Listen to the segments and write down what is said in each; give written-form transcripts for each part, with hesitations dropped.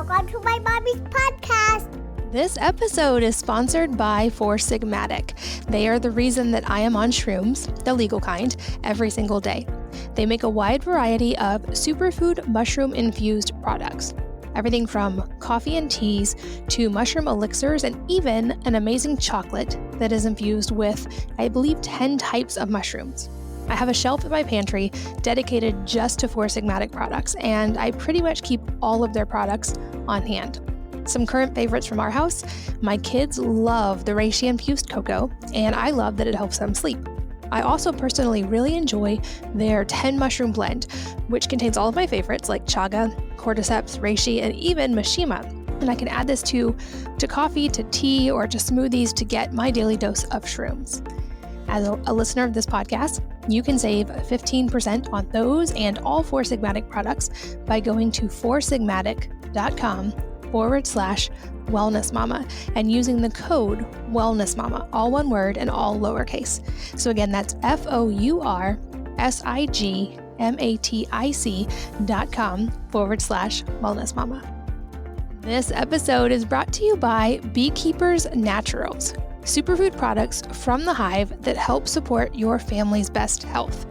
Welcome to my mommy's podcast. This episode is sponsored by Four Sigmatic. They are the reason that I am on shrooms, the legal kind, every single day. They make a wide variety of superfood mushroom-infused products. Everything from coffee and teas to mushroom elixirs and even an amazing chocolate that is infused with, I believe, 10 types of mushrooms. I have a shelf in my pantry dedicated just to Four Sigmatic products, and I pretty much keep all of their products on hand. Some current favorites from our house: my kids love the reishi infused cocoa, and I love that it helps them sleep. I also personally really enjoy their 10 mushroom blend, which contains all of my favorites like chaga, cordyceps, reishi, and even mishima. And I can add this to coffee, to tea, or to smoothies to get my daily dose of shrooms. As a listener of this podcast, you can save 15% on those and all Four Sigmatic products by going to foursigmatic.com/wellnessmama and using the code wellnessmama, all one word and all lowercase. So again, that's foursigmatic.com/wellnessmama. This episode is brought to you by Beekeepers Naturals, superfood products from the hive that help support your family's best health.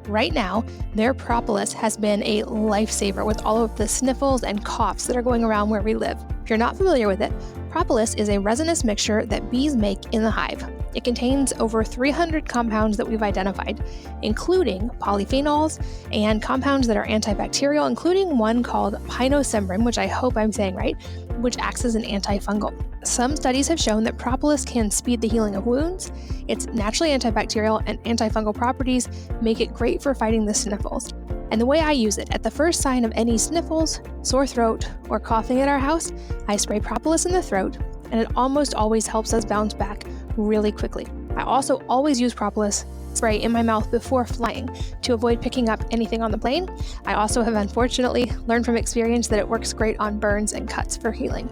Right now, their propolis has been a lifesaver with all of the sniffles and coughs that are going around where we live. If you're not familiar with it, propolis is a resinous mixture that bees make in the hive. It contains over 300 compounds that we've identified, including polyphenols and compounds that are antibacterial, including one called pinosembrin, which I hope I'm saying right, which acts as an antifungal. Some studies have shown that propolis can speed the healing of wounds. Its naturally antibacterial and antifungal properties make it great for fighting the sniffles. And the way I use it, at the first sign of any sniffles, sore throat, or coughing at our house, I spray propolis in the throat, and it almost always helps us bounce back really quickly. I also always use propolis spray in my mouth before flying to avoid picking up anything on the plane. I also have unfortunately learned from experience that it works great on burns and cuts for healing.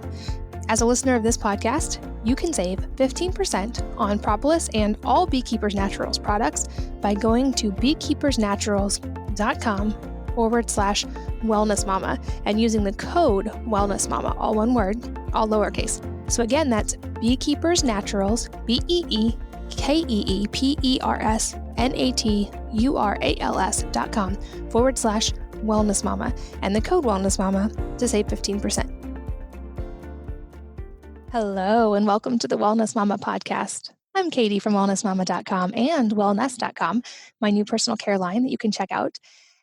As a listener of this podcast, you can save 15% on propolis and all Beekeepers Naturals products by going to beekeepersnaturals.com/wellnessmama and using the code wellnessmama, all one word, all lowercase. So again, that's Beekeepers Naturals, BEEKEEPERSNATURALS.com/wellnessmama and the code wellnessmama to save 15%. Hello, and welcome to the Wellness Mama podcast. I'm Katie from wellnessmama.com and wellness.com, my new personal care line that you can check out.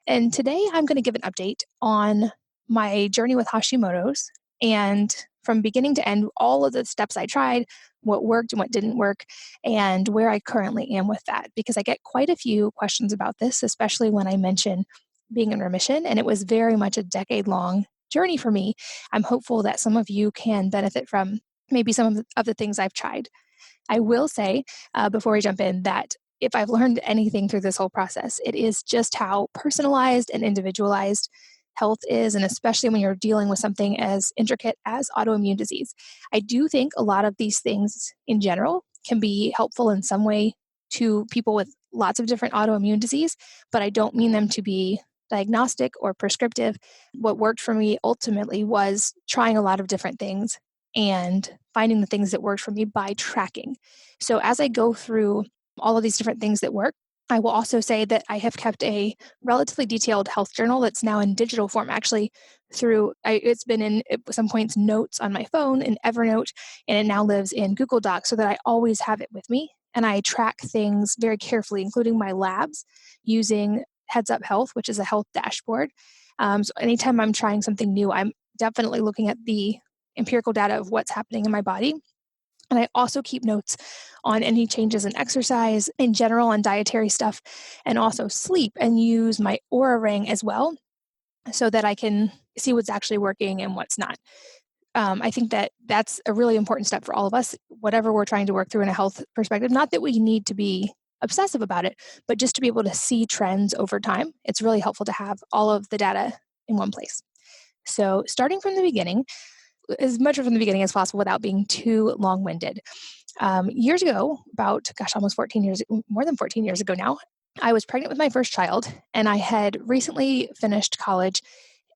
And today I'm going to give an update on my journey with Hashimoto's and from beginning to end, all of the steps I tried, what worked and what didn't work, and where I currently am with that. Because I get quite a few questions about this, especially when I mention being in remission, and it was very much a decade-long journey for me. I'm hopeful that some of you can benefit from maybe some of the things I've tried. I will say, before we jump in, that if I've learned anything through this whole process, it is just how personalized and individualized health is, and especially when you're dealing with something as intricate as autoimmune disease. I do think a lot of these things in general can be helpful in some way to people with lots of different autoimmune disease, but I don't mean them to be diagnostic or prescriptive. What worked for me ultimately was trying a lot of different things and finding the things that worked for me by tracking. So as I go through all of these different things that work, I will also say that I have kept a relatively detailed health journal that's now in digital form, actually it's been in, at some points, notes on my phone in Evernote, and it now lives in Google Docs so that I always have it with me. And I track things very carefully, including my labs, using Heads Up Health, which is a health dashboard. So anytime I'm trying something new, I'm definitely looking at the empirical data of what's happening in my body. And I also keep notes on any changes in exercise, in general, on dietary stuff, and also sleep, and use my Aura Ring as well so that I can see what's actually working and what's not. I think that that's a really important step for all of us, whatever we're trying to work through in a health perspective. Not that we need to be obsessive about it, but just to be able to see trends over time. It's really helpful to have all of the data in one place. So starting from the beginning, as much from the beginning as possible without being too long-winded. Years ago, almost 14 years, more than 14 years ago now, I was pregnant with my first child, and I had recently finished college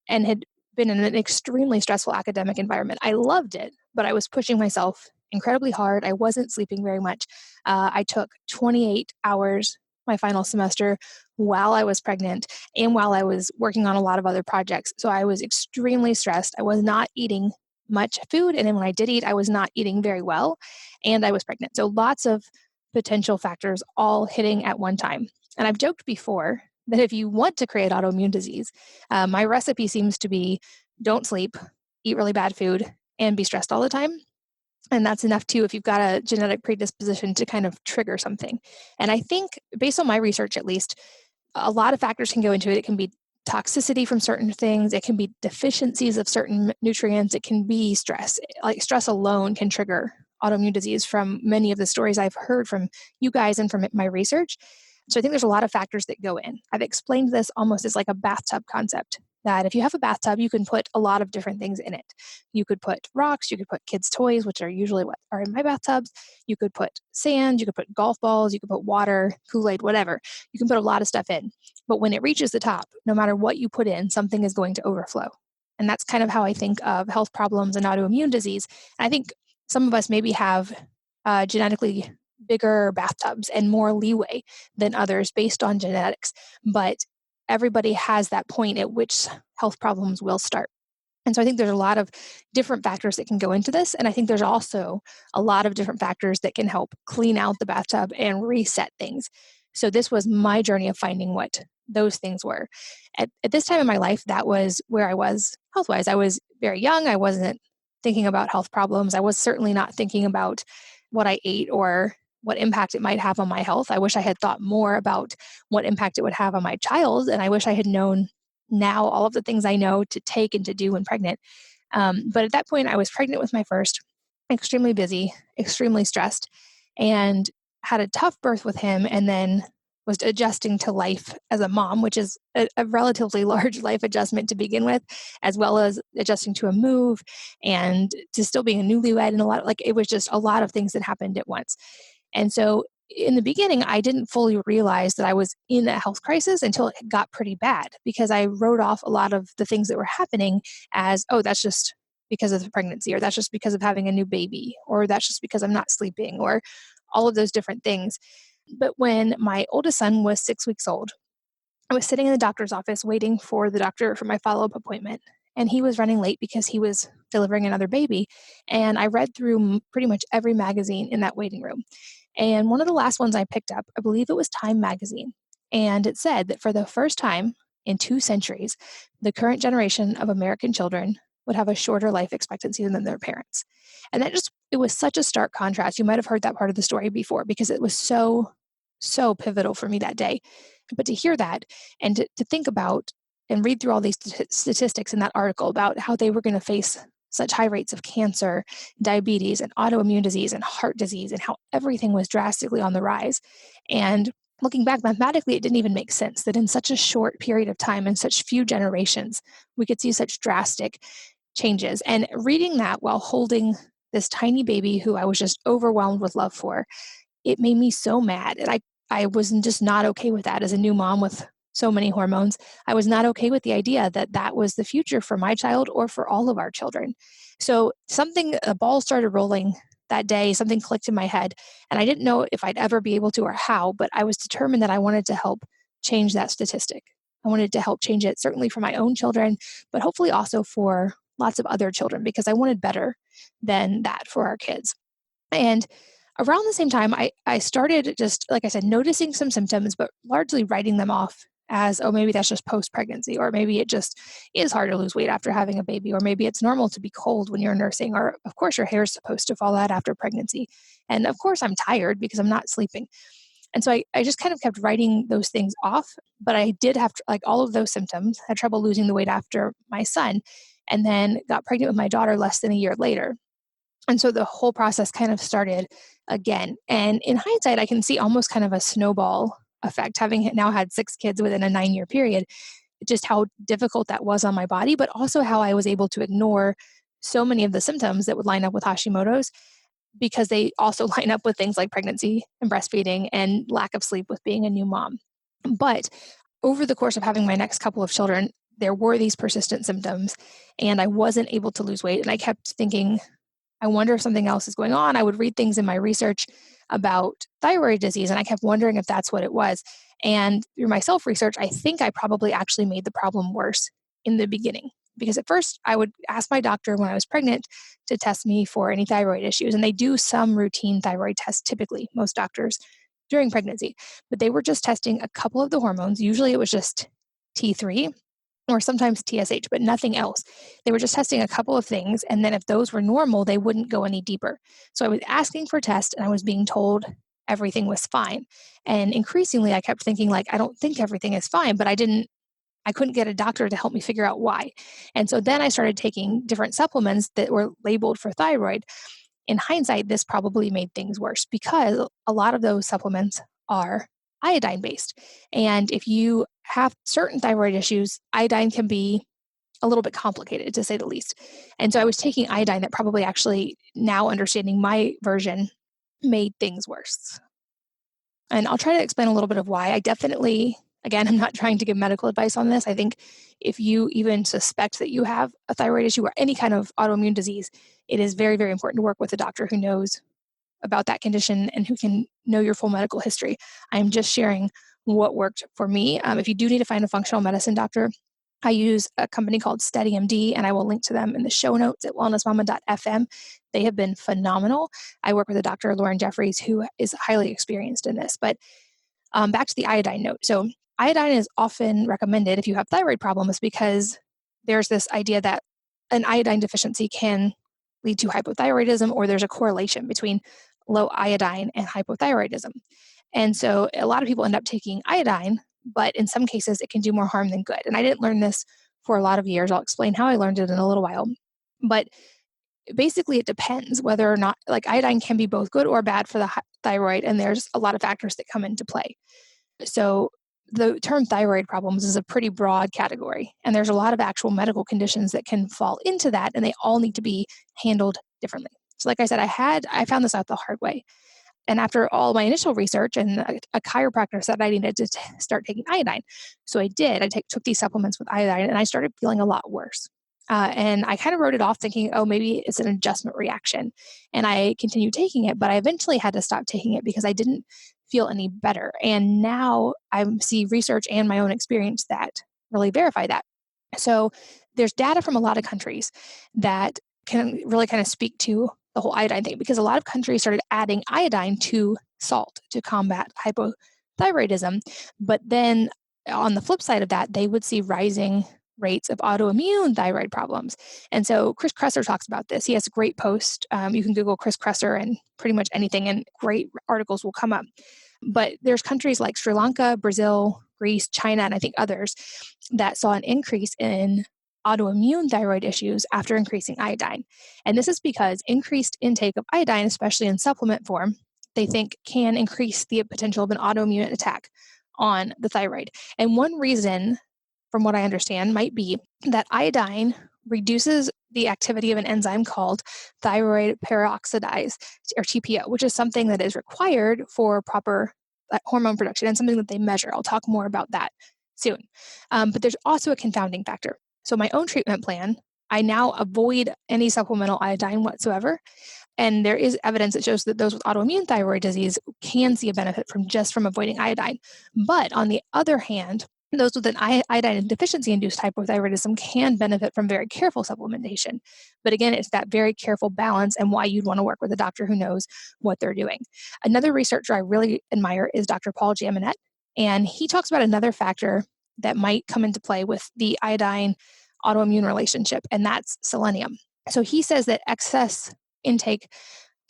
and had been in an extremely stressful academic environment. I loved it, but I was pushing myself incredibly hard. I wasn't sleeping very much. I took 28 hours my final semester while I was pregnant and while I was working on a lot of other projects. So I was extremely stressed. I was not eating much food. And then when I did eat, I was not eating very well. And I was pregnant. So lots of potential factors all hitting at one time. And I've joked before that if you want to create autoimmune disease, my recipe seems to be don't sleep, eat really bad food, and be stressed all the time. And that's enough too if you've got a genetic predisposition to kind of trigger something. And I think, based on my research at least, a lot of factors can go into it. It can be toxicity from certain things. It can be deficiencies of certain nutrients. It can be stress. Like stress alone can trigger autoimmune disease from many of the stories I've heard from you guys and from my research. So I think there's a lot of factors that go in. I've explained this almost as like a bathtub concept, that if you have a bathtub, you can put a lot of different things in it. You could put rocks, you could put kids' toys, which are usually what are in my bathtubs. You could put sand, you could put golf balls, you could put water, Kool-Aid, whatever. You can put a lot of stuff in. But when it reaches the top, no matter what you put in, something is going to overflow. And that's kind of how I think of health problems and autoimmune disease. And I think some of us maybe have genetically bigger bathtubs and more leeway than others based on genetics. But everybody has that point at which health problems will start. And so I think there's a lot of different factors that can go into this. And I think there's also a lot of different factors that can help clean out the bathtub and reset things. So this was my journey of finding what those things were. At this time in my life, that was where I was health-wise. I was very young. I wasn't thinking about health problems. I was certainly not thinking about what I ate or what impact it might have on my health. I wish I had thought more about what impact it would have on my child. And I wish I had known now all of the things I know to take and to do when pregnant. But at that point, I was pregnant with my first, extremely busy, extremely stressed, and had a tough birth with him, and then was adjusting to life as a mom, which is a relatively large life adjustment to begin with, as well as adjusting to a move and to still being a newlywed, and it was just a lot of things that happened at once. And so in the beginning, I didn't fully realize that I was in a health crisis until it got pretty bad, because I wrote off a lot of the things that were happening as, oh, that's just because of the pregnancy, or that's just because of having a new baby, or that's just because I'm not sleeping, or all of those different things. But when my oldest son was 6 weeks old, I was sitting in the doctor's office waiting for the doctor for my follow-up appointment, and he was running late because he was delivering another baby. And I read through pretty much every magazine in that waiting room. And one of the last ones I picked up, I believe it was Time magazine, and it said that for the first time in 2 centuries, the current generation of American children would have a shorter life expectancy than their parents. And it was such a stark contrast. You might have heard that part of the story before, because it was so, so pivotal for me that day. But to hear that and to think about and read through all these statistics in that article about how they were going to face such high rates of cancer, diabetes, and autoimmune disease, and heart disease, and how everything was drastically on the rise. And looking back mathematically, it didn't even make sense that in such a short period of time, in such few generations, we could see such drastic changes. And reading that while holding this tiny baby who I was just overwhelmed with love for, it made me so mad. And I was just not okay with that as a new mom with so many hormones. I was not okay with the idea that that was the future for my child or for all of our children. So a ball started rolling that day, something clicked in my head, and I didn't know if I'd ever be able to or how, but I was determined that I wanted to help change that statistic. I wanted to help change it, certainly for my own children, but hopefully also for lots of other children, because I wanted better than that for our kids. And around the same time, I started, just like I said, noticing some symptoms, but largely writing them off as, oh, maybe that's just post-pregnancy, or maybe it just is hard to lose weight after having a baby, or maybe it's normal to be cold when you're nursing, or of course your hair is supposed to fall out after pregnancy. And of course I'm tired because I'm not sleeping. And so I just kind of kept writing those things off, but I did have all of those symptoms, had trouble losing the weight after my son, and then got pregnant with my daughter less than a year later. And so the whole process kind of started again. And in hindsight, I can see almost kind of a snowball effect, having now had 6 kids within a 9-year period, just how difficult that was on my body, but also how I was able to ignore so many of the symptoms that would line up with Hashimoto's, because they also line up with things like pregnancy and breastfeeding and lack of sleep with being a new mom. But over the course of having my next couple of children, there were these persistent symptoms and I wasn't able to lose weight. And I kept thinking, I wonder if something else is going on. I would read things in my research about thyroid disease, and I kept wondering if that's what it was. And through my self-research, I think I probably actually made the problem worse in the beginning. Because at first, I would ask my doctor when I was pregnant to test me for any thyroid issues. And they do some routine thyroid tests, typically, most doctors, during pregnancy. But they were just testing a couple of the hormones. Usually it was just T3 or sometimes TSH, but nothing else. They were just testing a couple of things. And then if those were normal, they wouldn't go any deeper. So I was asking for tests and I was being told everything was fine. And increasingly, I kept thinking, like, I don't think everything is fine, but I couldn't get a doctor to help me figure out why. And so then I started taking different supplements that were labeled for thyroid. In hindsight, this probably made things worse because a lot of those supplements are iodine based. And if you have certain thyroid issues, iodine can be a little bit complicated, to say the least. And so I was taking iodine that probably actually, now understanding my version, made things worse. And I'll try to explain a little bit of why. I definitely, again, I'm not trying to give medical advice on this. I think if you even suspect that you have a thyroid issue or any kind of autoimmune disease, it is very, very important to work with a doctor who knows about that condition and who can know your full medical history. I'm just sharing what worked for me. If you do need to find a functional medicine doctor, I use a company called SteadyMD, and I will link to them in the show notes at wellnessmama.fm. They have been phenomenal. I work with a Dr. Lauren Jeffries, who is highly experienced in this. But back to the iodine note. So iodine is often recommended if you have thyroid problems because there's this idea that an iodine deficiency can lead to hypothyroidism, or there's a correlation between low iodine and hypothyroidism. And so a lot of people end up taking iodine, but in some cases it can do more harm than good. And I didn't learn this for a lot of years. I'll explain how I learned it in a little while. But basically it depends whether or not, like, iodine can be both good or bad for the thyroid, and there's a lot of factors that come into play. So the term thyroid problems is a pretty broad category, and there's a lot of actual medical conditions that can fall into that, and they all need to be handled differently. So like I said, I found this out the hard way. And after all my initial research, and a chiropractor said I needed to start taking iodine. So I did. I took these supplements with iodine, and I started feeling a lot worse. And I kind of wrote it off thinking, oh, maybe it's an adjustment reaction. And I continued taking it, but I eventually had to stop taking it because I didn't feel any better. And now I see research and my own experience that really verify that. So there's data from a lot of countries that can really kind of speak to the whole iodine thing, because a lot of countries started adding iodine to salt to combat hypothyroidism. But then on the flip side of that, they would see rising rates of autoimmune thyroid problems. And so Chris Kresser talks about this. He has a great post. You can Google Chris Kresser and pretty much anything, and great articles will come up. But there's countries like Sri Lanka, Brazil, Greece, China, and I think others that saw an increase in autoimmune thyroid issues after increasing iodine. And this is because increased intake of iodine, especially in supplement form, they think can increase the potential of an autoimmune attack on the thyroid. And one reason, from what I understand, might be that iodine reduces the activity of an enzyme called thyroid peroxidase, or TPO, which is something that is required for proper hormone production and something that they measure. I'll talk more about that soon. But there's also a confounding factor. So my own treatment plan, I now avoid any supplemental iodine whatsoever. And there is evidence that shows that those with autoimmune thyroid disease can see a benefit from avoiding iodine. But on the other hand, those with an iodine deficiency-induced hypothyroidism can benefit from very careful supplementation. But again, it's that very careful balance, and why you'd want to work with a doctor who knows what they're doing. Another researcher I really admire is Dr. Paul Jaminet, and he talks about another factor that might come into play with the iodine autoimmune relationship, and that's selenium. So he says that excess intake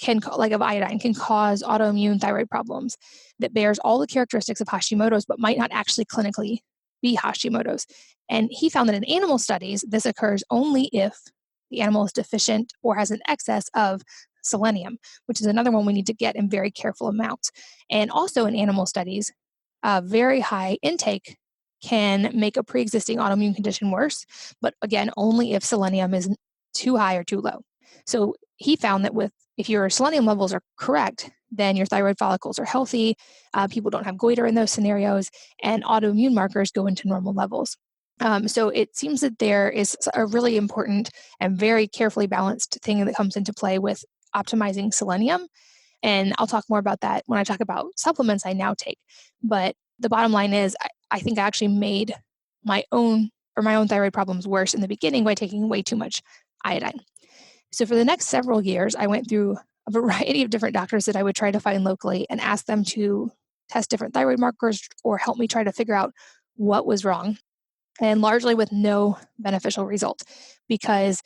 of iodine can cause autoimmune thyroid problems that bears all the characteristics of Hashimoto's, but might not actually clinically be Hashimoto's. And he found that in animal studies, this occurs only if the animal is deficient or has an excess of selenium, which is another one we need to get in very careful amounts. And also in animal studies, very high intake can make a pre-existing autoimmune condition worse, but again, only if selenium is too high or too low. So he found that if your selenium levels are correct, then your thyroid follicles are healthy, people don't have goiter in those scenarios, and autoimmune markers go into normal levels. So it seems that there is a really important and very carefully balanced thing that comes into play with optimizing selenium. And I'll talk more about that when I talk about supplements I now take. But the bottom line is, I think I actually made my own thyroid problems worse in the beginning by taking way too much iodine. So for the next several years, I went through a variety of different doctors that I would try to find locally and ask them to test different thyroid markers or help me try to figure out what was wrong, and largely with no beneficial result, because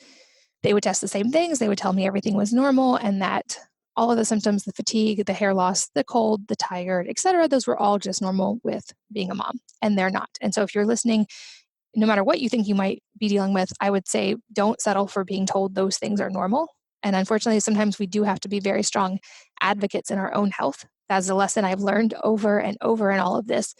they would test the same things. They would tell me everything was normal and that all of the symptoms, the fatigue, the hair loss, the cold, the tired, etc., those were all just normal with being a mom, and they're not. And so if you're listening, no matter what you think you might be dealing with, I would say don't settle for being told those things are normal. And unfortunately, sometimes we do have to be very strong advocates in our own health. That's a lesson I've learned over and over in all of this,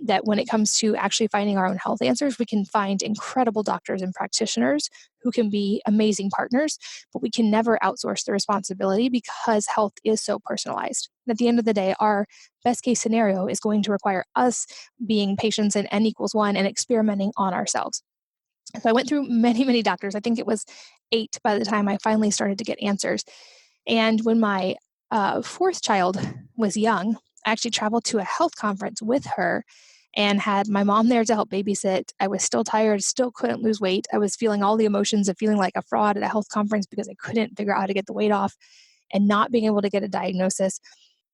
that when it comes to actually finding our own health answers, we can find incredible doctors and practitioners who can be amazing partners, but we can never outsource the responsibility because health is so personalized. And at the end of the day, our best case scenario is going to require us being patients in N equals 1 and experimenting on ourselves. So I went through many, many doctors. I think it was 8 by the time I finally started to get answers. And when my fourth child was young, I actually traveled to a health conference with her and had my mom there to help babysit. I was still tired, still couldn't lose weight. I was feeling all the emotions of feeling like a fraud at a health conference because I couldn't figure out how to get the weight off and not being able to get a diagnosis.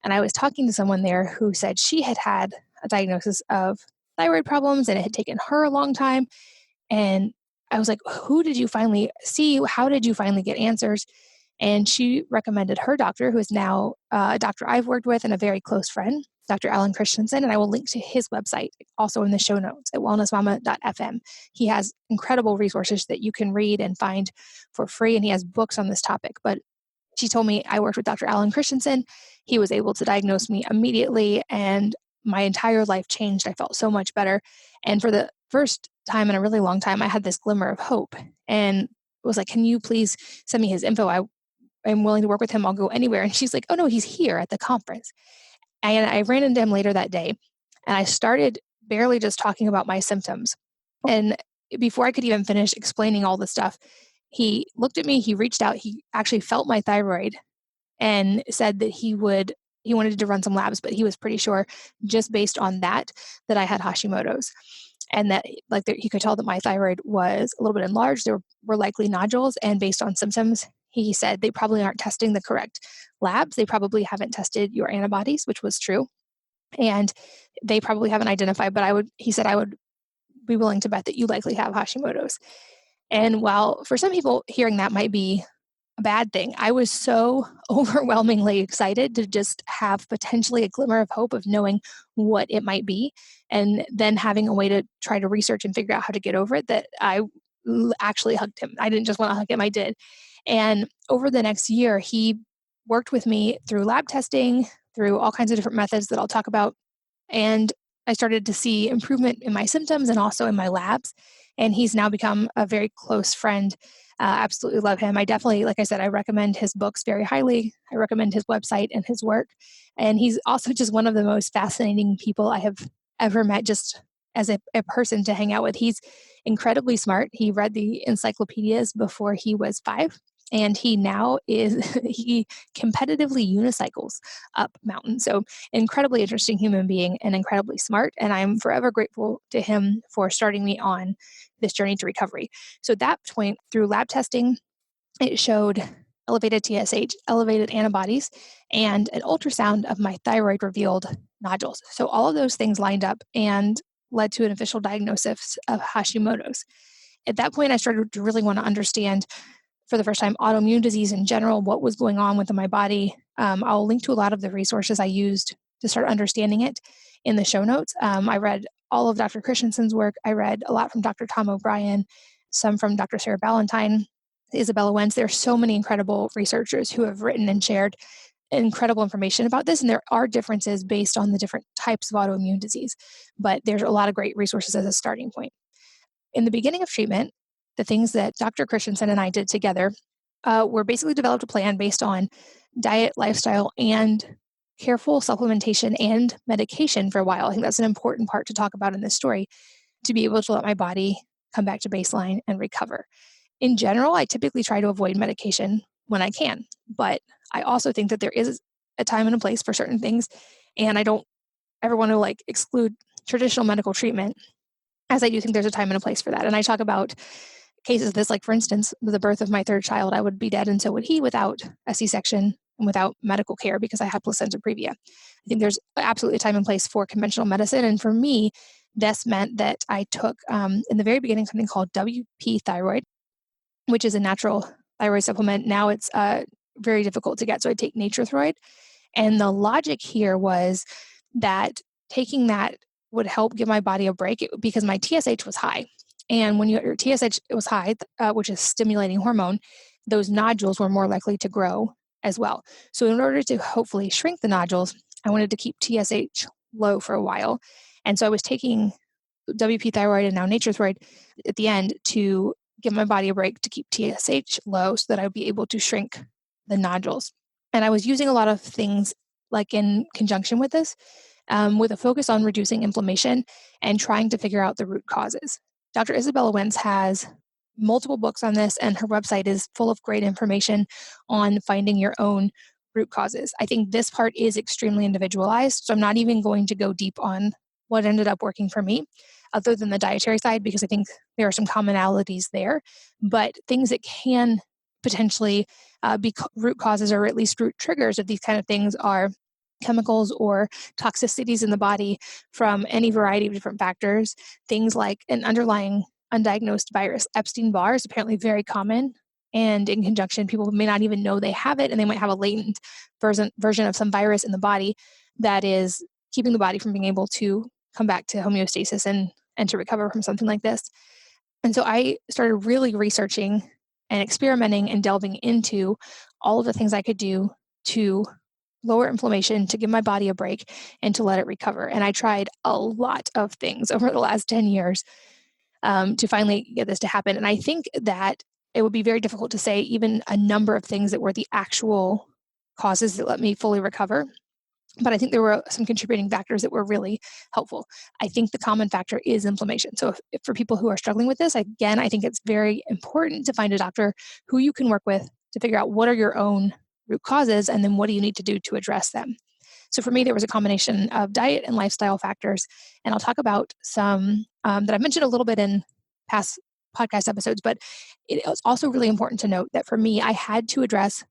And I was talking to someone there who said she had had a diagnosis of thyroid problems and it had taken her a long time. And I was like, who did you finally see? How did you finally get answers? And she recommended her doctor, who is now a doctor I've worked with and a very close friend, Dr. Alan Christensen. And I will link to his website also in the show notes at wellnessmama.fm. He has incredible resources that you can read and find for free. And he has books on this topic. But she told me I worked with Dr. Alan Christensen. He was able to diagnose me immediately, and my entire life changed. I felt so much better. And for the first time in a really long time, I had this glimmer of hope and was like, can you please send me his info? I'm willing to work with him. I'll go anywhere. And she's like, oh no, he's here at the conference. And I ran into him later that day, and I started barely just talking about my symptoms. And before I could even finish explaining all the stuff, he looked at me, he reached out, he actually felt my thyroid and said that he wanted to run some labs, but he was pretty sure just based on that I had Hashimoto's, and that he could tell that my thyroid was a little bit enlarged. There were likely nodules, and based on symptoms, he said they probably aren't testing the correct labs. They probably haven't tested your antibodies, which was true, and they probably haven't identified, but he said I would be willing to bet that you likely have Hashimoto's. And while for some people hearing that might be a bad thing, I was so overwhelmingly excited to just have potentially a glimmer of hope of knowing what it might be, and then having a way to try to research and figure out how to get over it, that I actually hugged him. I didn't just want to hug him, I did. And over the next year, he worked with me through lab testing, through all kinds of different methods that I'll talk about. And I started to see improvement in my symptoms and also in my labs. And he's now become a very close friend. Absolutely love him. I definitely, like I said, I recommend his books very highly. I recommend his website and his work. And he's also just one of the most fascinating people I have ever met, just as a person to hang out with. He's incredibly smart. He read the encyclopedias before he was 5. And he now he competitively unicycles up mountains. So incredibly interesting human being and incredibly smart. And I'm forever grateful to him for starting me on this journey to recovery. So at that point, through lab testing, it showed elevated TSH, elevated antibodies, and an ultrasound of my thyroid revealed nodules. So all of those things lined up and led to an official diagnosis of Hashimoto's. At that point, I started to really want to understand, for the first time, autoimmune disease in general, what was going on within my body. I'll link to a lot of the resources I used to start understanding it in the show notes. I read all of Dr. Christensen's work. I read a lot from Dr. Tom O'Brien, some from Dr. Sarah Ballantyne, Isabella Wentz. There are so many incredible researchers who have written and shared incredible information about this, and there are differences based on the different types of autoimmune disease, but there's a lot of great resources as a starting point. In the beginning of treatment, the things that Dr. Christensen and I did together were basically developed a plan based on diet, lifestyle, and careful supplementation and medication for a while. I think that's an important part to talk about in this story, to be able to let my body come back to baseline and recover. In general, I typically try to avoid medication when I can, but I also think that there is a time and a place for certain things, and I don't ever want to exclude traditional medical treatment, as I do think there's a time and a place for that. And I talk about cases of this, like for instance, with the birth of my third child, I would be dead and so would he without a C-section and without medical care because I had placenta previa. I think there's absolutely a time and place for conventional medicine. And for me, this meant that I took, in the very beginning, something called WP thyroid, which is a natural thyroid supplement. Now it's very difficult to get, so I take Nature-Throid. And the logic here was that taking that would help give my body a break because my TSH was high. And when your TSH was high, which is stimulating hormone, those nodules were more likely to grow as well. So in order to hopefully shrink the nodules, I wanted to keep TSH low for a while. And so I was taking WP thyroid and now Nature-Throid at the end to give my body a break to keep TSH low so that I would be able to shrink the nodules. And I was using a lot of things like in conjunction with this, with a focus on reducing inflammation and trying to figure out the root causes. Dr. Isabella Wentz has multiple books on this, and her website is full of great information on finding your own root causes. I think this part is extremely individualized, so I'm not even going to go deep on what ended up working for me, other than the dietary side, because I think there are some commonalities there. But things that can potentially be root causes or at least root triggers of these kind of things are chemicals or toxicities in the body from any variety of different factors. Things like an underlying undiagnosed virus. Epstein-Barr is apparently very common, and in conjunction, people may not even know they have it, and they might have a latent version of some virus in the body that is keeping the body from being able to come back to homeostasis and to recover from something like this. And so I started really researching and experimenting and delving into all of the things I could do to lower inflammation, to give my body a break, and to let it recover. And I tried a lot of things over the last 10 years to finally get this to happen. And I think that it would be very difficult to say even a number of things that were the actual causes that let me fully recover. But I think there were some contributing factors that were really helpful. I think the common factor is inflammation. So if for people who are struggling with this, again, I think it's very important to find a doctor who you can work with to figure out what are your own root causes and then what do you need to do to address them. So for me, there was a combination of diet and lifestyle factors. And I'll talk about some that I mentioned a little bit in past podcast episodes, but it was also really important to note that for me, I had to address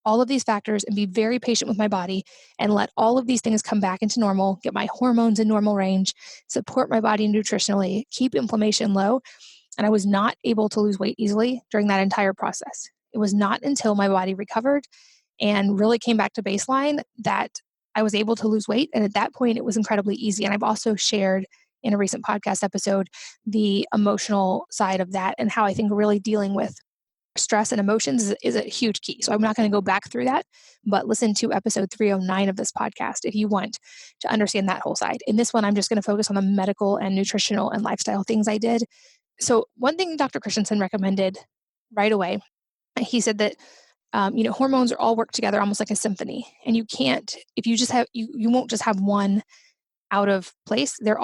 all of these factors and be very patient with my body and let all of these things come back into normal, get my hormones in normal range, support my body nutritionally, keep inflammation low. And I was not able to lose weight easily during that entire process. It was not until my body recovered and really came back to baseline that I was able to lose weight. And at that point, it was incredibly easy. And I've also shared in a recent podcast episode the emotional side of that and how I think really dealing with stress and emotions is a huge key. So I'm not going to go back through that, but listen to episode 309 of this podcast if you want to understand that whole side. In this one, I'm just going to focus on the medical and nutritional and lifestyle things I did. So one thing Dr. Christensen recommended right away, he said that hormones are all work together almost like a symphony, and you can't, if you just have, you won't just have one out of place. They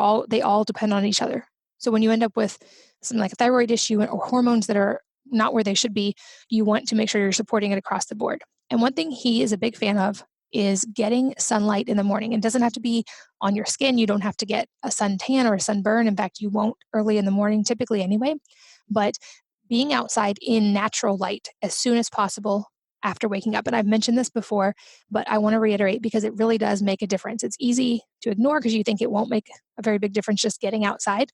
all depend on each other. So when you end up with something like a thyroid issue or hormones that are not where they should be, you want to make sure you're supporting it across the board. And one thing he is a big fan of is getting sunlight in the morning. It doesn't have to be on your skin. You don't have to get a suntan or a sunburn. In fact, you won't early in the morning typically anyway. But being outside in natural light as soon as possible after waking up. And I've mentioned this before, but I want to reiterate because it really does make a difference. It's easy to ignore because you think it won't make a very big difference just getting outside.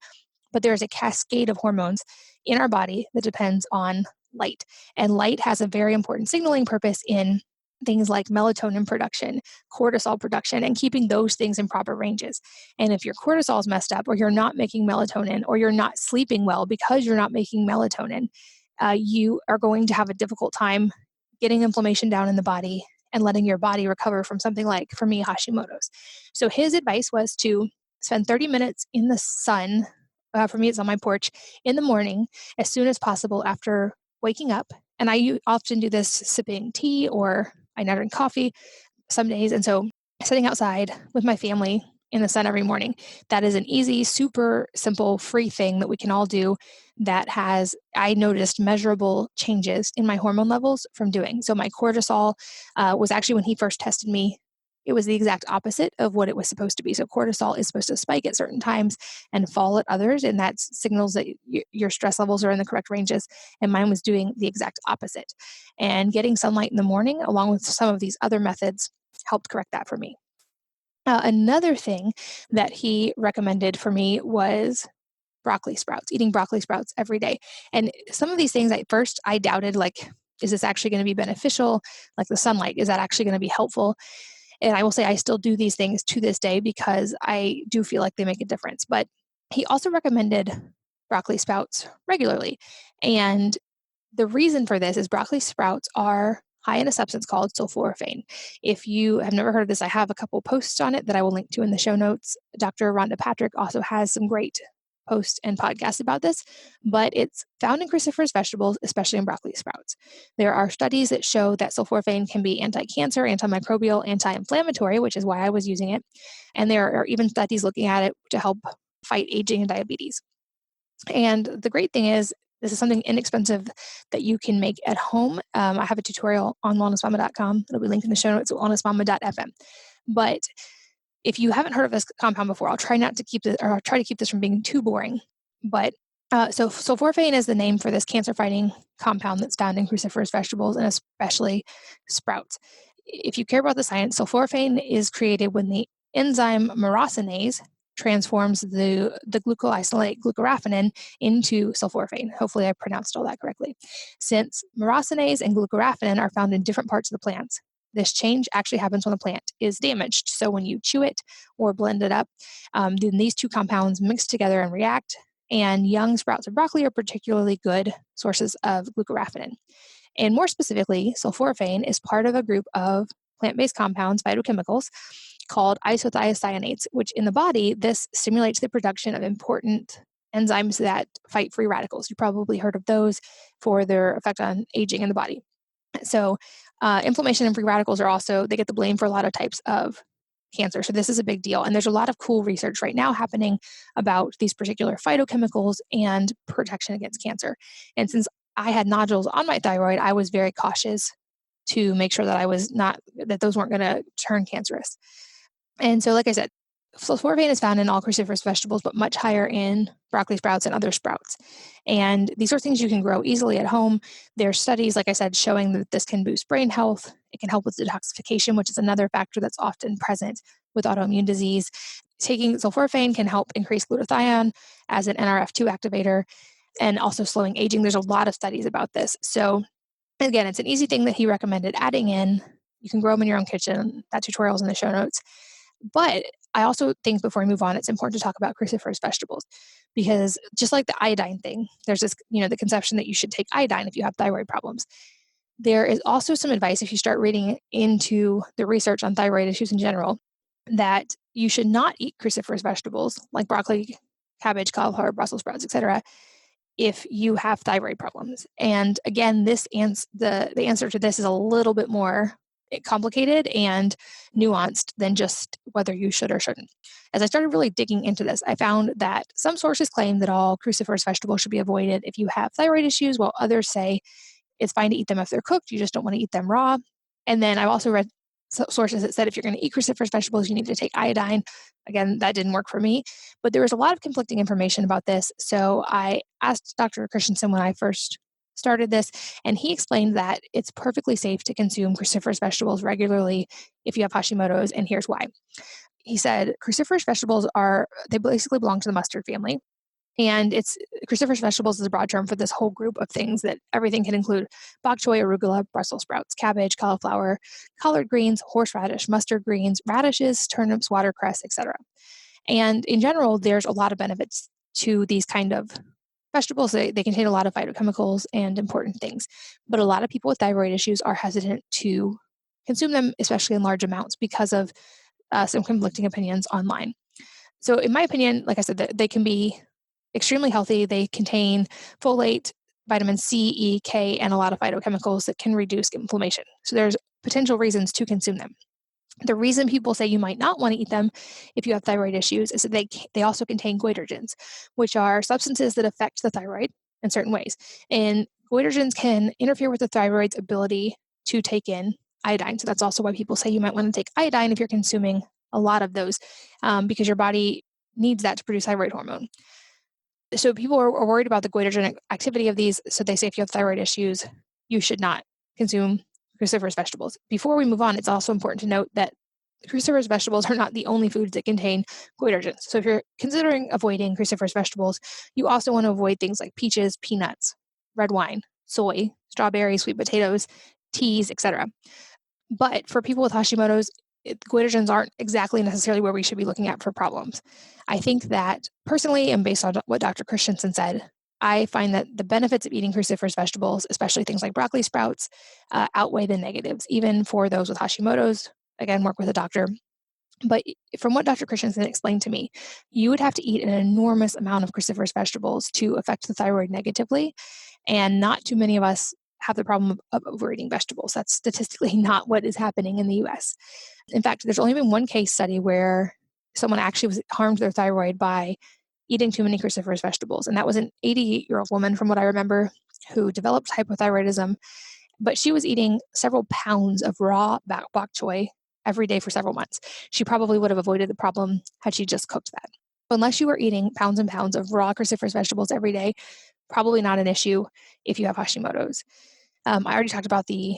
But there's a cascade of hormones in our body that depends on light. And light has a very important signaling purpose in things like melatonin production, cortisol production, and keeping those things in proper ranges. And if your cortisol is messed up, or you're not making melatonin, or you're not sleeping well because you're not making melatonin, you are going to have a difficult time getting inflammation down in the body and letting your body recover from something like, for me, Hashimoto's. So his advice was to spend 30 minutes in the sun. For me, it's on my porch in the morning as soon as possible after waking up. And I often do this sipping tea, or I now drink coffee some days. And so sitting outside with my family in the sun every morning. That is an easy, super simple, free thing that we can all do that has, I noticed measurable changes in my hormone levels from doing. So my cortisol was actually, when he first tested me, it was the exact opposite of what it was supposed to be. So cortisol is supposed to spike at certain times and fall at others, and that signals that your stress levels are in the correct ranges. And mine was doing the exact opposite. And getting sunlight in the morning, along with some of these other methods, helped correct that for me. Another thing that he recommended for me was broccoli sprouts, eating broccoli sprouts every day. And some of these things at first I doubted, like, is this actually going to be beneficial? Like the sunlight, is that actually going to be helpful? And I will say I still do these things to this day because I do feel like they make a difference. But he also recommended broccoli sprouts regularly. And the reason for this is broccoli sprouts are high in a substance called sulforaphane. If you have never heard of this, I have a couple posts on it that I will link to in the show notes. Dr. Rhonda Patrick also has some great posts and podcasts about this, but it's found in cruciferous vegetables, especially in broccoli sprouts. There are studies that show that sulforaphane can be anti-cancer, antimicrobial, anti-inflammatory, which is why I was using it. And there are even studies looking at it to help fight aging and diabetes. And the great thing is, this is something inexpensive that you can make at home. I have a tutorial on wellnessmama.com. It'll be linked in the show notes at wellnessmama.fm. But if you haven't heard of this compound before, I'll try to keep this from being too boring. But so sulforaphane is the name for this cancer-fighting compound that's found in cruciferous vegetables and especially sprouts. If you care about the science, sulforaphane is created when the enzyme myrosinase transforms the glucoisolate glucoraphanin into sulforaphane. Hopefully I pronounced all that correctly. Since myrosinase and glucoraphanin are found in different parts of the plants, this change actually happens when the plant is damaged. So when you chew it or blend it up, then these two compounds mix together and react, and young sprouts of broccoli are particularly good sources of glucoraphanin. And more specifically, sulforaphane is part of a group of plant-based compounds, phytochemicals, called isothiocyanates, which in the body, this stimulates the production of important enzymes that fight free radicals. You probably heard of those for their effect on aging in the body. So inflammation and free radicals are also, they get the blame for a lot of types of cancer. So this is a big deal. And there's a lot of cool research right now happening about these particular phytochemicals and protection against cancer. And since I had nodules on my thyroid, I was very cautious to make sure that those weren't going to turn cancerous. And so, like I said, sulforaphane is found in all cruciferous vegetables, but much higher in broccoli sprouts and other sprouts. And these are things you can grow easily at home. There are studies, like I said, showing that this can boost brain health. It can help with detoxification, which is another factor that's often present with autoimmune disease. Taking sulforaphane can help increase glutathione as an NRF2 activator and also slowing aging. There's a lot of studies about this. So again, it's an easy thing that he recommended adding in. You can grow them in your own kitchen. That tutorial is in the show notes. But I also think before we move on, it's important to talk about cruciferous vegetables, because just like the iodine thing, there's this, the conception that you should take iodine if you have thyroid problems. There is also some advice, if you start reading into the research on thyroid issues in general, that you should not eat cruciferous vegetables like broccoli, cabbage, cauliflower, Brussels sprouts, etc., if you have thyroid problems. And again, the answer to this is a little bit more complicated and nuanced than just whether you should or shouldn't. As I started really digging into this, I found that some sources claim that all cruciferous vegetables should be avoided if you have thyroid issues, while others say it's fine to eat them if they're cooked, you just don't want to eat them raw. And then I've also read sources that said if you're going to eat cruciferous vegetables, you need to take iodine. Again, that didn't work for me, but there was a lot of conflicting information about this. So I asked Dr. Christensen when I first started this, and he explained that it's perfectly safe to consume cruciferous vegetables regularly if you have Hashimoto's, and here's why. He said cruciferous vegetables they basically belong to the mustard family. And cruciferous vegetables is a broad term for this whole group of things that everything can include: bok choy, arugula, Brussels sprouts, cabbage, cauliflower, collard greens, horseradish, mustard greens, radishes, turnips, watercress, etc. And in general, there's a lot of benefits to these kind of vegetables. They contain a lot of phytochemicals and important things. But a lot of people with thyroid issues are hesitant to consume them, especially in large amounts, because of some conflicting opinions online. So in my opinion, like I said, they can be extremely healthy. They contain folate, vitamin C, E, K, and a lot of phytochemicals that can reduce inflammation. So there's potential reasons to consume them. The reason people say you might not want to eat them if you have thyroid issues is that they also contain goitrogens, which are substances that affect the thyroid in certain ways. And goitrogens can interfere with the thyroid's ability to take in iodine. So that's also why people say you might want to take iodine if you're consuming a lot of those, because your body needs that to produce thyroid hormone. So people are worried about the goitrogen activity of these. So they say if you have thyroid issues, you should not consume cruciferous vegetables. Before we move on, it's also important to note that cruciferous vegetables are not the only foods that contain goitrogens. So if you're considering avoiding cruciferous vegetables, you also want to avoid things like peaches, peanuts, red wine, soy, strawberries, sweet potatoes, teas, etc. But for people with Hashimoto's, goitrogens aren't exactly necessarily where we should be looking at for problems. I think that personally, and based on what Dr. Christensen said, I find that the benefits of eating cruciferous vegetables, especially things like broccoli sprouts, outweigh the negatives, even for those with Hashimoto's. Again, work with a doctor. But from what Dr. Christensen explained to me, you would have to eat an enormous amount of cruciferous vegetables to affect the thyroid negatively. And not too many of us have the problem of overeating vegetables. That's statistically not what is happening in the US. In fact, there's only been one case study where someone actually harmed their thyroid by eating too many cruciferous vegetables. And that was an 88-year-old woman, from what I remember, who developed hypothyroidism. But she was eating several pounds of raw bok choy every day for several months. She probably would have avoided the problem had she just cooked that. But unless you are eating pounds and pounds of raw cruciferous vegetables every day, probably not an issue if you have Hashimoto's. I already talked about the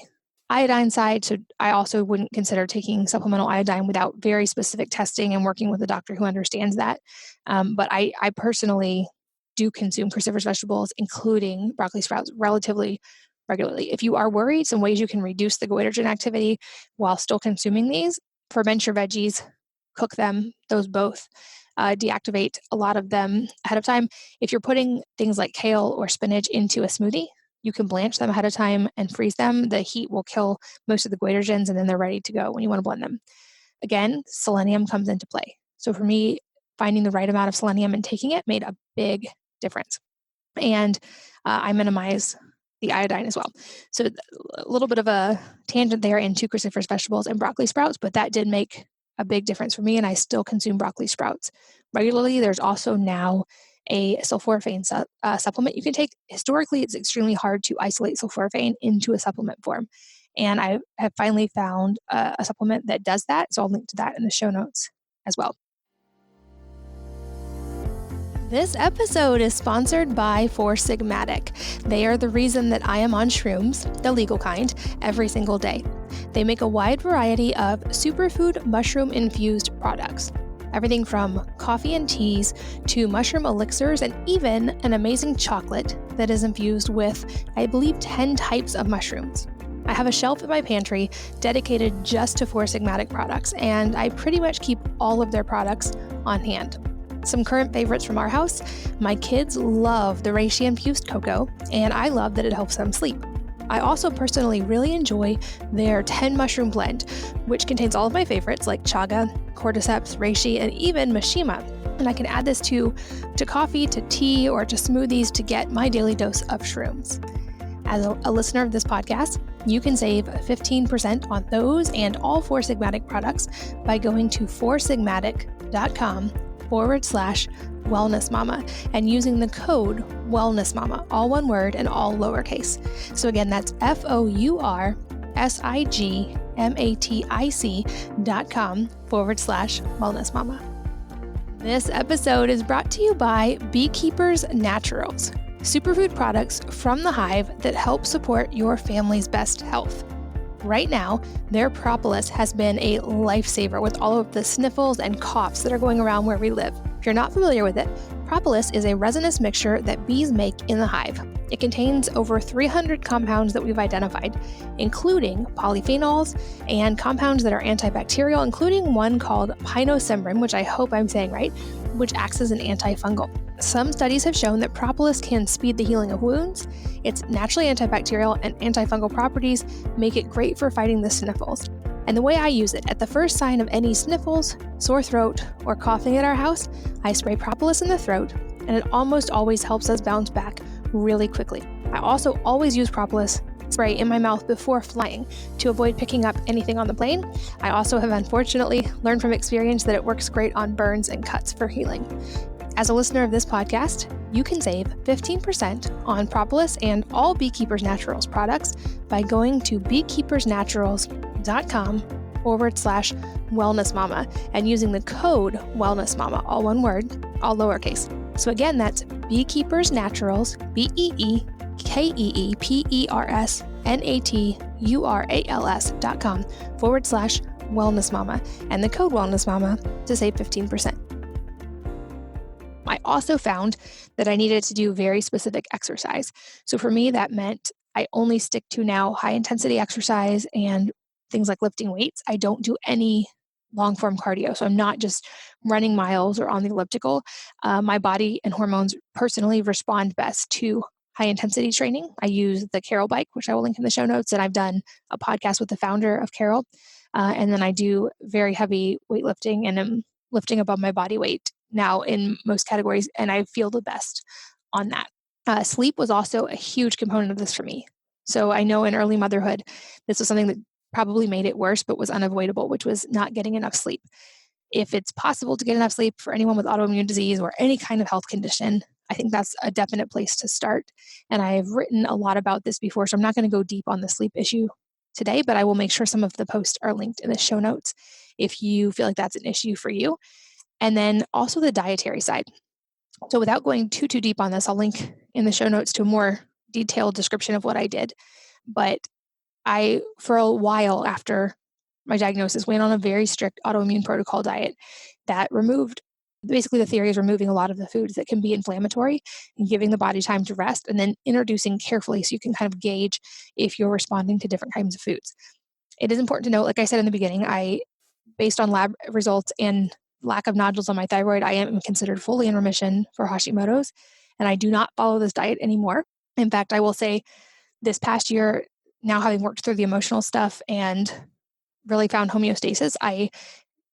iodine side, so I also wouldn't consider taking supplemental iodine without very specific testing and working with a doctor who understands that. But I personally do consume cruciferous vegetables, including broccoli sprouts, relatively regularly. If you are worried, some ways you can reduce the goitrogen activity while still consuming these: ferment your veggies, cook them, those both. Deactivate a lot of them ahead of time. If you're putting things like kale or spinach into a smoothie, you can blanch them ahead of time and freeze them. The heat will kill most of the goitrogens, and then they're ready to go when you want to blend them. Again, selenium comes into play. So for me, finding the right amount of selenium and taking it made a big difference. And I minimize the iodine as well. So a little bit of a tangent there into cruciferous vegetables and broccoli sprouts, but that did make a big difference for me, and I still consume broccoli sprouts regularly. There's also now a sulforaphane supplement you can take. Historically, it's extremely hard to isolate sulforaphane into a supplement form, and I have finally found a supplement that does that, so I'll link to that in the show notes as well. This episode is sponsored by Four Sigmatic. They are the reason that I am on shrooms, the legal kind, every single day. They make a wide variety of superfood mushroom-infused products. Everything from coffee and teas to mushroom elixirs, and even an amazing chocolate that is infused with, I believe, 10 types of mushrooms. I have a shelf in my pantry dedicated just to Four Sigmatic products, and I pretty much keep all of their products on hand. Some current favorites from our house: my kids love the reishi infused cocoa, and I love that it helps them sleep. I also personally really enjoy their 10 mushroom blend, which contains all of my favorites like chaga, cordyceps, reishi, and even mishima. And I can add this to coffee, to tea, or to smoothies to get my daily dose of shrooms. As a listener of this podcast, you can save 15% on those and all Four Sigmatic products by going to foursigmatic.com/wellnessmama and using the code wellnessmama, all one word and all lowercase. So again, that's foursigmatic.com/wellnessmama. This episode is brought to you by Beekeepers Naturals, superfood products from the hive that help support your family's best health. Right now, their propolis has been a lifesaver with all of the sniffles and coughs that are going around where we live. If you're not familiar with it, propolis is a resinous mixture that bees make in the hive. It contains over 300 compounds that we've identified, including polyphenols and compounds that are antibacterial, including one called pinosembrin, which I hope I'm saying right, which acts as an antifungal. Some studies have shown that propolis can speed the healing of wounds. Its naturally antibacterial and antifungal properties make it great for fighting the sniffles. And the way I use it, at the first sign of any sniffles, sore throat, or coughing at our house, I spray propolis in the throat, and it almost always helps us bounce back really quickly. I also always use propolis spray in my mouth before flying to avoid picking up anything on the plane. I also have unfortunately learned from experience that it works great on burns and cuts for healing. As a listener of this podcast, you can save 15% on propolis and all Beekeepers Naturals products by going to beekeepersnaturals.com/wellnessmama and using the code wellnessmama, all one word, all lowercase. So again, that's Beekeepers Naturals, BEEKEEPERSNATURALS.com/wellnessmama and the code wellnessmama to save 15%. I also found that I needed to do very specific exercise. So for me, that meant I only stick to now high intensity exercise and things like lifting weights. I don't do any long form cardio. So I'm not just running miles or on the elliptical. My body and hormones personally respond best to high intensity training. I use the Carol bike, which I will link in the show notes. And I've done a podcast with the founder of Carol. And then I do very heavy weightlifting and I'm lifting above my body weight now in most categories, and I feel the best on that. Sleep was also a huge component of this for me. So I know in early motherhood, this was something that probably made it worse, but was unavoidable, which was not getting enough sleep. If it's possible to get enough sleep for anyone with autoimmune disease or any kind of health condition, I think that's a definite place to start. And I've written a lot about this before, so I'm not going to go deep on the sleep issue today, but I will make sure some of the posts are linked in the show notes if you feel like that's an issue for you. And then also the dietary side. So without going too deep on this, I'll link in the show notes to a more detailed description of what I did. But I, for a while after my diagnosis, went on a very strict autoimmune protocol diet that removed, basically the theory is removing a lot of the foods that can be inflammatory and giving the body time to rest and then introducing carefully so you can kind of gauge if you're responding to different kinds of foods. It is important to note, like I said in the beginning, based on lab results and lack of nodules on my thyroid, I am considered fully in remission for Hashimoto's, and I do not follow this diet anymore. In fact, I will say this past year, now having worked through the emotional stuff and really found homeostasis, I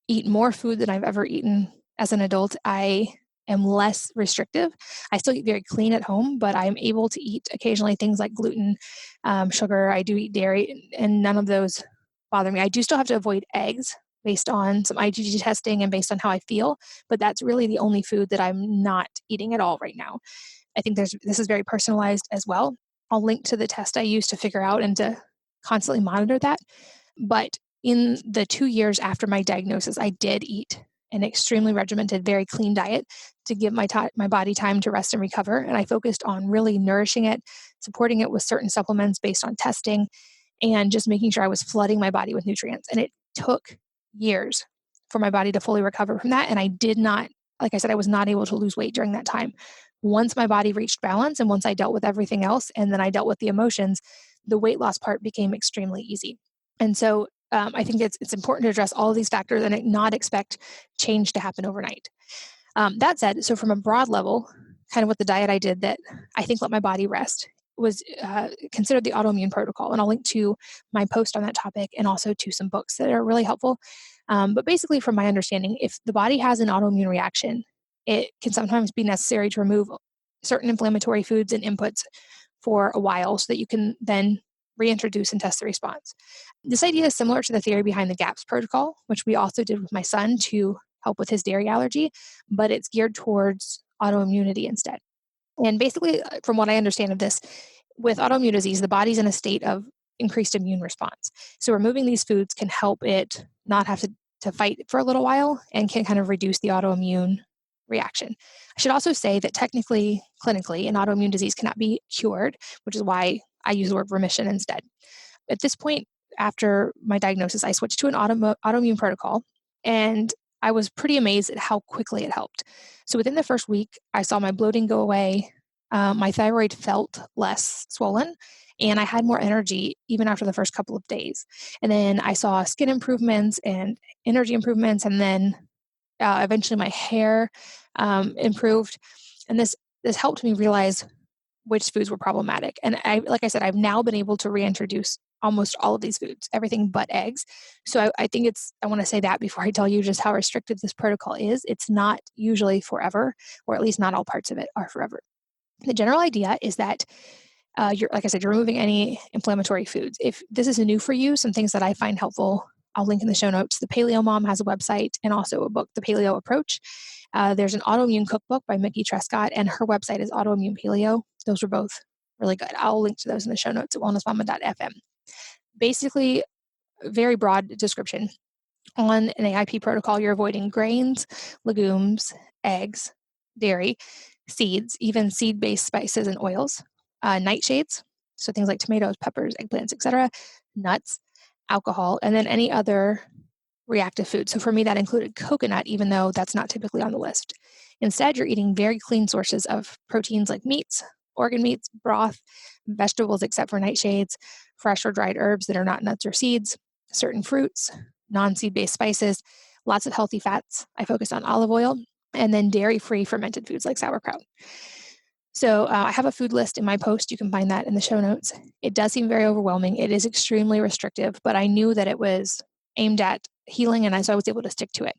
eat more food than I've ever eaten as an adult. I am less restrictive. I still eat very clean at home, but I'm able to eat occasionally things like gluten, sugar. I do eat dairy, and none of those bother me. I do still have to avoid eggs based on some IgG testing and based on how I feel, but that's really the only food that I'm not eating at all right now. I think this is very personalized as well. I'll link to the test I use to figure out and to constantly monitor that. But in the 2 years after my diagnosis, I did eat an extremely regimented, very clean diet to give my body time to rest and recover. And I focused on really nourishing it, supporting it with certain supplements based on testing, and just making sure I was flooding my body with nutrients. And it took years for my body to fully recover from that. And I did not, like I said, I was not able to lose weight during that time. Once my body reached balance and once I dealt with everything else and then I dealt with the emotions, the weight loss part became extremely easy. And so I think it's important to address all of these factors and not expect change to happen overnight. That said, so from a broad level, kind of what the diet I did that I think let my body rest was considered the autoimmune protocol. And I'll link to my post on that topic and also to some books that are really helpful. But basically, from my understanding, if the body has an autoimmune reaction, it can sometimes be necessary to remove certain inflammatory foods and inputs for a while so that you can then reintroduce and test the response. This idea is similar to the theory behind the GAPS protocol, which we also did with my son to help with his dairy allergy, but it's geared towards autoimmunity instead. And basically, from what I understand of this, with autoimmune disease, the body's in a state of increased immune response. So removing these foods can help it not have to fight for a little while and can kind of reduce the autoimmune reaction. I should also say that technically, clinically, an autoimmune disease cannot be cured, which is why I use the word remission instead. At this point, after my diagnosis, I switched to an autoimmune protocol, and I was pretty amazed at how quickly it helped. So within the first week, I saw my bloating go away. My thyroid felt less swollen, and I had more energy even after the first couple of days. And then I saw skin improvements and energy improvements, and then eventually my hair improved. And this helped me realize which foods were problematic. And like I said, I've now been able to reintroduce almost all of these foods, everything but eggs. So I think I want to say that before I tell you just how restrictive this protocol is. It's not usually forever, or at least not all parts of it are forever. The general idea is that like I said, you're removing any inflammatory foods. If this is new for you, some things that I find helpful, I'll link in the show notes. The Paleo Mom has a website and also a book, The Paleo Approach. There's an autoimmune cookbook by Mickey Trescott, and her website is Autoimmune Paleo. Those are both really good. I'll link to those in the show notes at wellnessmama.fm. Basically, very broad description. On an AIP protocol, you're avoiding grains, legumes, eggs, dairy, seeds, even seed-based spices and oils, nightshades, so things like tomatoes, peppers, eggplants, etc., nuts, alcohol, and then any other reactive food. So for me, that included coconut, even though that's not typically on the list. Instead, you're eating very clean sources of proteins like meats, organ meats, broth, vegetables except for nightshades, fresh or dried herbs that are not nuts or seeds, certain fruits, non-seed-based spices, lots of healthy fats. I focused on olive oil, and then dairy-free fermented foods like sauerkraut. So I have a food list in my post. You can find that in the show notes. It does seem very overwhelming. It is extremely restrictive, but I knew that it was aimed at healing, and so I was able to stick to it.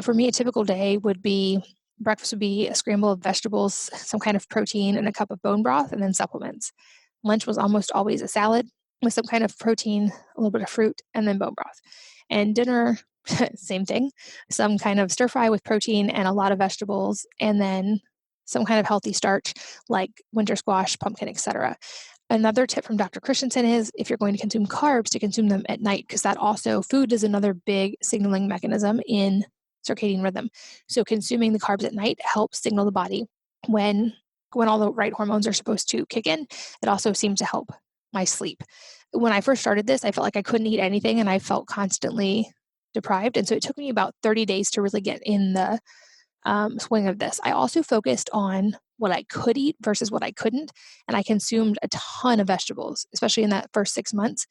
For me, a typical day would be, breakfast would be a scramble of vegetables, some kind of protein, and a cup of bone broth, and then supplements. Lunch was almost always a salad with some kind of protein, a little bit of fruit, and then bone broth. And dinner, same thing, some kind of stir fry with protein and a lot of vegetables, and then some kind of healthy starch like winter squash, pumpkin, etc. Another tip from Dr. Christensen is if you're going to consume carbs, to consume them at night, because that also, food is another big signaling mechanism in circadian rhythm. So consuming the carbs at night helps signal the body when all the right hormones are supposed to kick in. It also seemed to help my sleep. When I first started this, I felt like I couldn't eat anything and I felt constantly deprived. And so it took me about 30 days to really get in the swing of this. I also focused on what I could eat versus what I couldn't. And I consumed a ton of vegetables, especially in that first 6 months.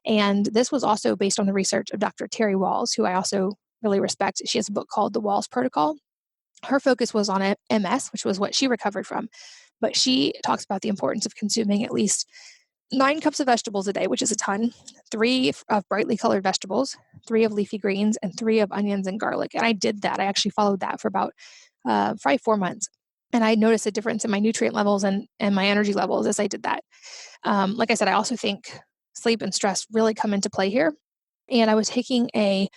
And this was also based on the research of Dr. Terry Walls, who I also really respect. She has a book called The Walls Protocol. Her focus was on MS, which was what she recovered from. But she talks about the importance of consuming at least 9 cups of vegetables a day, which is a ton, 3 of brightly colored vegetables, 3 of leafy greens, and 3 of onions and garlic. And I did that. I actually followed that for about probably 4 months. And I noticed a difference in my nutrient levels and my energy levels as I did that. Like I said, I also think sleep and stress really come into play here. And I was taking a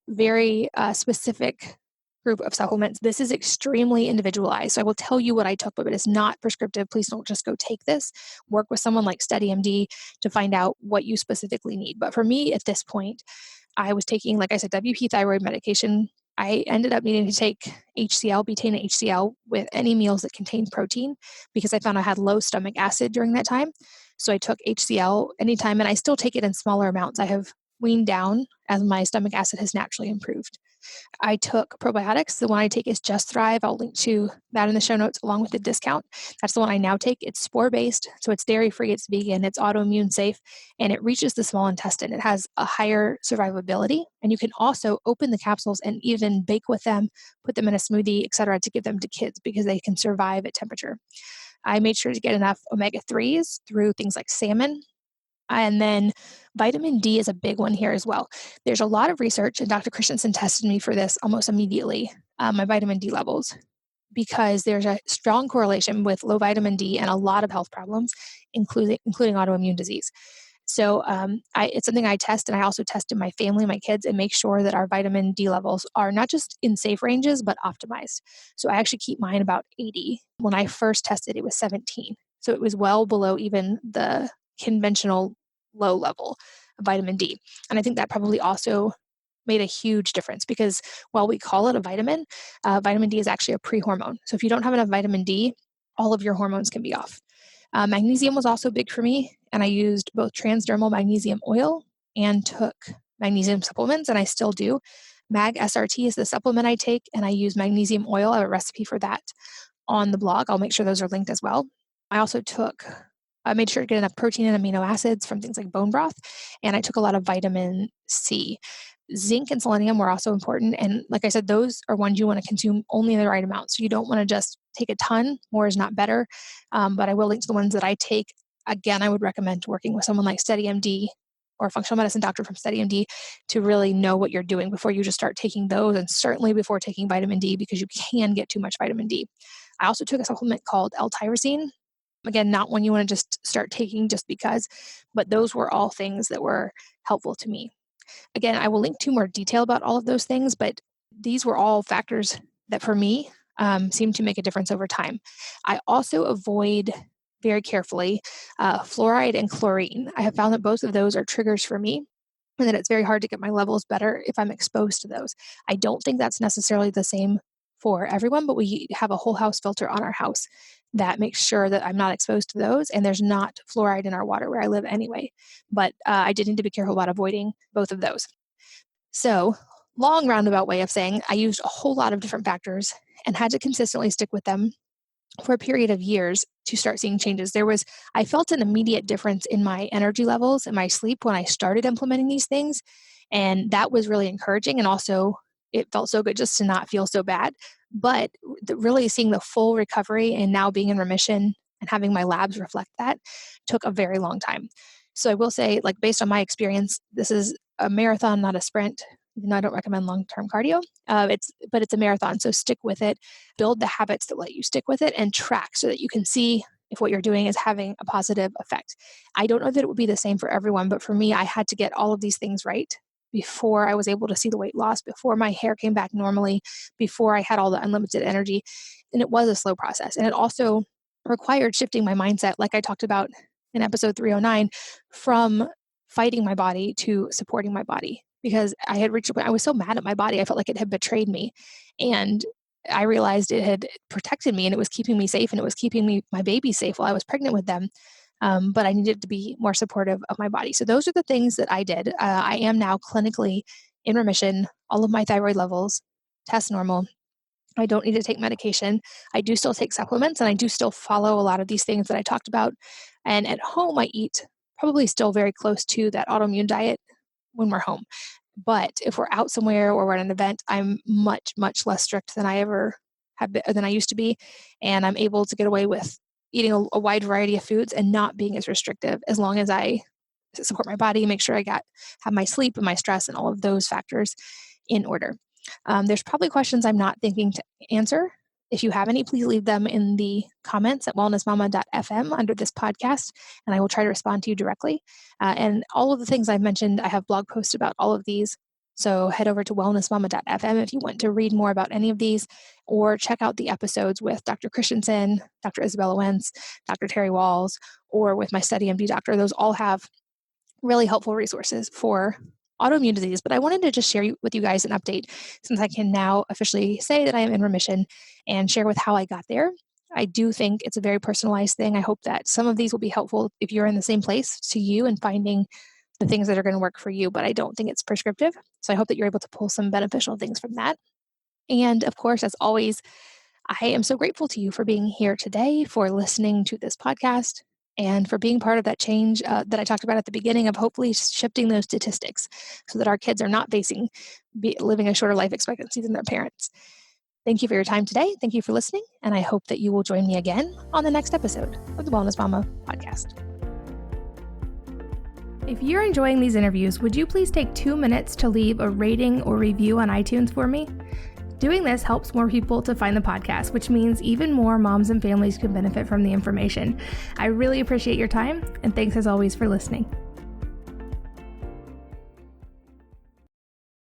very specific group of supplements. This is extremely individualized. So I will tell you what I took, but it is not prescriptive. Please don't just go take this. Work with someone like SteadyMD to find out what you specifically need. But for me at this point, I was taking, like I said, WP thyroid medication. I ended up needing to take HCl, betaine and HCl with any meals that contained protein because I found I had low stomach acid during that time. So I took HCl anytime, and I still take it in smaller amounts. I have weaned down as my stomach acid has naturally improved. I took probiotics. The one I take is Just Thrive. I'll link to that in the show notes along with the discount. That's the one I now take. It's spore-based, so it's dairy-free, it's vegan, it's autoimmune safe, and it reaches the small intestine. It has a higher survivability, and you can also open the capsules and even bake with them, put them in a smoothie, etc., to give them to kids because they can survive at temperature. I made sure to get enough omega-3s through things like salmon. And then vitamin D is a big one here as well. There's a lot of research, and Dr. Christensen tested me for this almost immediately, my vitamin D levels, because there's a strong correlation with low vitamin D and a lot of health problems, including autoimmune disease. So it's something I test, and I also test in my family, my kids, and make sure that our vitamin D levels are not just in safe ranges, but optimized. So I actually keep mine about 80. When I first tested, it was 17. So it was well below even the conventional low level of vitamin D. And I think that probably also made a huge difference because while we call it a vitamin, vitamin D is actually a pre-hormone. So if you don't have enough vitamin D, all of your hormones can be off. Magnesium was also big for me, and I used both transdermal magnesium oil and took magnesium supplements, and I still do. Mag SRT is the supplement I take, and I use magnesium oil. I have a recipe for that on the blog. I'll make sure those are linked as well. I made sure to get enough protein and amino acids from things like bone broth, and I took a lot of vitamin C. Zinc and selenium were also important, and like I said, those are ones you want to consume only in the right amount. So you don't want to just take a ton. More is not better, but I will link to the ones that I take. Again, I would recommend working with someone like SteadyMD or a functional medicine doctor from SteadyMD to really know what you're doing before you just start taking those, and certainly before taking vitamin D because you can get too much vitamin D. I also took a supplement called L-tyrosine. Again, not one you want to just start taking just because, but those were all things that were helpful to me. Again, I will link to more detail about all of those things, but these were all factors that for me seem to make a difference over time. I also avoid very carefully fluoride and chlorine. I have found that both of those are triggers for me, and that it's very hard to get my levels better if I'm exposed to those. I don't think that's necessarily the same for everyone, but we have a whole house filter on our house that makes sure that I'm not exposed to those, and there's not fluoride in our water where I live anyway. But I did need to be careful about avoiding both of those. So, long roundabout way of saying I used a whole lot of different factors and had to consistently stick with them for a period of years to start seeing changes. I felt an immediate difference in my energy levels and my sleep when I started implementing these things. And that was really encouraging. And also, it felt so good just to not feel so bad. But really seeing the full recovery and now being in remission and having my labs reflect that took a very long time. So I will say, like, based on my experience, this is a marathon, not a sprint. I don't recommend long-term cardio. But it's a marathon, so stick with it. Build the habits that let you stick with it and track so that you can see if what you're doing is having a positive effect. I don't know that it would be the same for everyone, but for me, I had to get all of these things right before I was able to see the weight loss, before my hair came back normally, before I had all the unlimited energy. And it was a slow process. And it also required shifting my mindset, like I talked about in episode 309, from fighting my body to supporting my body. Because I had reached a point, I was so mad at my body, I felt like it had betrayed me. And I realized it had protected me and it was keeping me safe and it was keeping my baby safe while I was pregnant with them. But I needed to be more supportive of my body. So those are the things that I did. I am now clinically in remission. All of my thyroid levels test normal. I don't need to take medication. I do still take supplements and I do still follow a lot of these things that I talked about. And at home, I eat probably still very close to that autoimmune diet when we're home. But if we're out somewhere or we're at an event, I'm much, much less strict than I ever have been, than I used to be. And I'm able to get away with eating a wide variety of foods and not being as restrictive as long as I support my body, make sure have my sleep and my stress and all of those factors in order. There's probably questions I'm not thinking to answer. If you have any, please leave them in the comments at wellnessmama.fm under this podcast, and I will try to respond to you directly. And all of the things I've mentioned, I have blog posts about all of these. So head over to wellnessmama.fm if you want to read more about any of these, or check out the episodes with Dr. Christensen, Dr. Isabella Wentz, Dr. Terry Walls, or with my StudyMD doctor. Those all have really helpful resources for autoimmune disease. But I wanted to just share with you guys an update since I can now officially say that I am in remission and share with how I got there. I do think it's a very personalized thing. I hope that some of these will be helpful if you're in the same place to you and finding the things that are going to work for you, but I don't think it's prescriptive. So I hope that you're able to pull some beneficial things from that. And of course, as always, I am so grateful to you for being here today, for listening to this podcast, and for being part of that change that I talked about at the beginning of hopefully shifting those statistics so that our kids are not living a shorter life expectancy than their parents. Thank you for your time today. Thank you for listening. And I hope that you will join me again on the next episode of the Wellness Mama podcast. If you're enjoying these interviews, would you please take 2 minutes to leave a rating or review on iTunes for me? Doing this helps more people to find the podcast, which means even more moms and families can benefit from the information. I really appreciate your time, and thanks as always for listening.